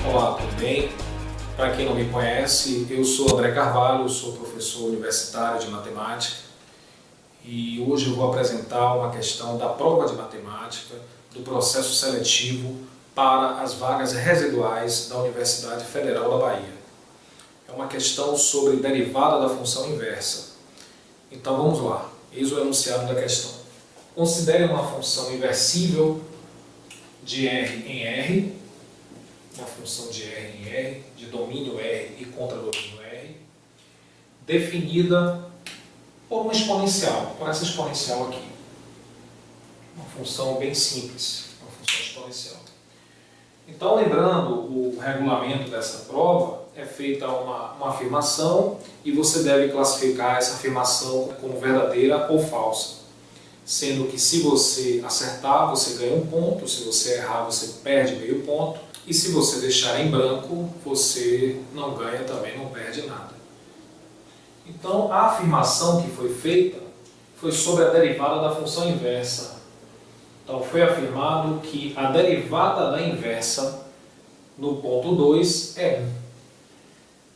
Olá, tudo bem? Para quem não me conhece, eu sou André Carvalho, sou professor universitário de matemática e hoje eu vou apresentar uma questão da prova de matemática do processo seletivo para as vagas residuais da Universidade Federal da Bahia. É uma questão sobre derivada da função inversa. Então vamos lá, eis o enunciado da questão. Considere uma função inversível de R em R, uma função de R em R, de domínio R e contradomínio R, definida por uma exponencial, por essa exponencial aqui. Uma função bem simples, uma função exponencial. Então, lembrando o regulamento dessa prova, é feita uma afirmação e você deve classificar essa afirmação como verdadeira ou falsa. Sendo que se você acertar, você ganha um ponto, se você errar, você perde meio ponto. E se você deixar em branco, você não ganha também, não perde nada. Então, a afirmação que foi feita foi sobre a derivada da função inversa. Então, foi afirmado que a derivada da inversa no ponto 2 é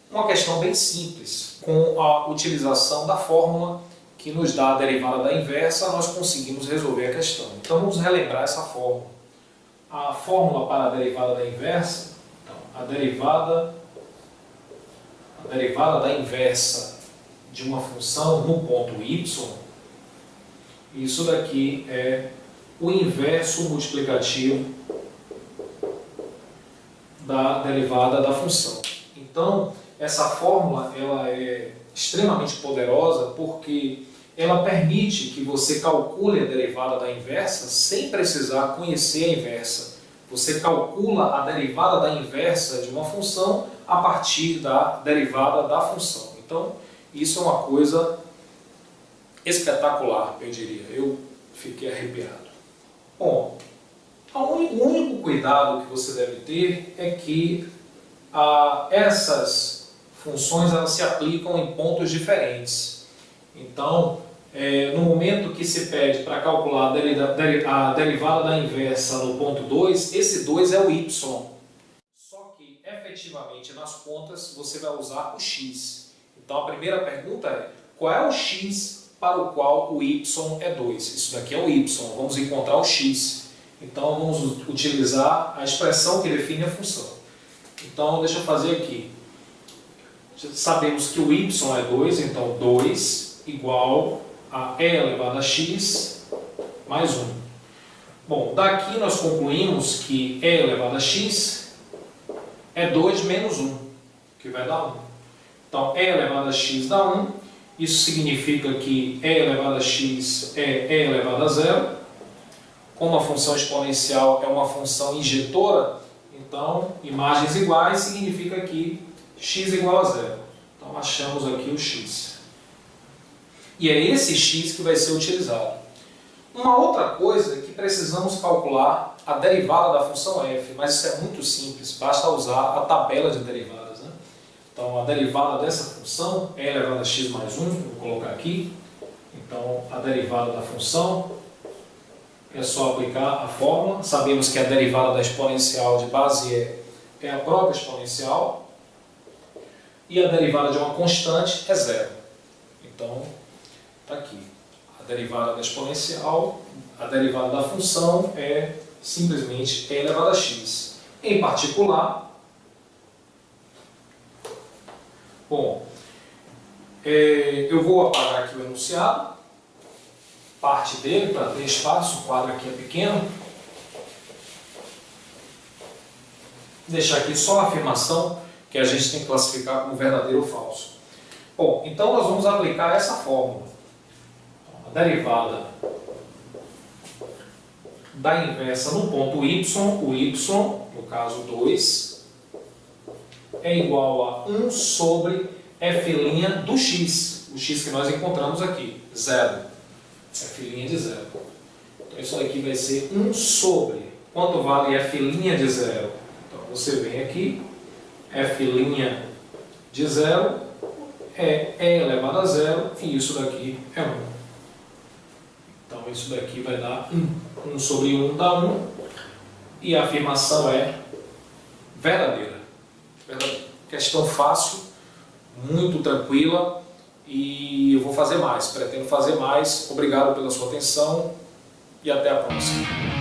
1. Uma questão bem simples. Com a utilização da fórmula que nos dá a derivada da inversa, nós conseguimos resolver a questão. Então, vamos relembrar essa fórmula. A fórmula para a derivada da inversa, então, a derivada da inversa de uma função no ponto y, isso daqui é o inverso multiplicativo da derivada da função. Então, essa fórmula ela é extremamente poderosa porque ela permite que você calcule a derivada da inversa sem precisar conhecer a inversa. Você calcula a derivada da inversa de uma função a partir da derivada da função. Então, isso é uma coisa espetacular, eu diria. Eu fiquei arrepiado. Bom, o único cuidado que você deve ter é que essas funções elas se aplicam em pontos diferentes. Então, no momento que se pede para calcular a derivada da inversa no ponto 2, esse 2 é o y. Só que, efetivamente, nas contas, você vai usar o x. Então, a primeira pergunta é, qual é o x para o qual o y é 2? Isso daqui é o y, vamos encontrar o x. Então, vamos utilizar a expressão que define a função. Então, deixa eu fazer aqui. Sabemos que o y é 2, então 2 igual a e elevado a x mais 1. Bom, daqui nós concluímos que e elevado a x é 2 menos 1, que vai dar 1. Então, e elevado a x dá 1. Isso significa que e elevado a x é e elevado a 0. Como a função exponencial é uma função injetora, então, imagens iguais significa que x igual a 0. Então, achamos aqui o x. E é esse x que vai ser utilizado. Uma outra coisa é que precisamos calcular a derivada da função f, mas isso é muito simples, basta usar a tabela de derivadas, né? Então, a derivada dessa função é elevado a x mais 1, vou colocar aqui. Então, a derivada da função é só aplicar a fórmula. Sabemos que a derivada da exponencial de base é a própria exponencial. E a derivada de uma constante é 0. Então, está aqui. A derivada da exponencial, a derivada da função é simplesmente e elevado a x. Em particular, bom, eu vou apagar aqui o enunciado, parte dele, para ter espaço, o quadro aqui é pequeno. Deixar aqui só a afirmação que a gente tem que classificar como verdadeiro ou falso. Bom, então nós vamos aplicar essa fórmula. A derivada da inversa no ponto y, o y, no caso 2, é igual a 1 sobre f' do x. o x que nós encontramos aqui, 0. F' de 0. Então isso aqui vai ser 1 sobre. Quanto vale F' de 0? Então você vem aqui, F' de 0 é E elevado a 0 e isso daqui é 1. Então isso daqui vai dar 1. 1 sobre 1 dá 1 e a afirmação é verdadeira. Questão fácil, muito tranquila e eu vou fazer mais, pretendo fazer mais. Obrigado pela sua atenção e até a próxima.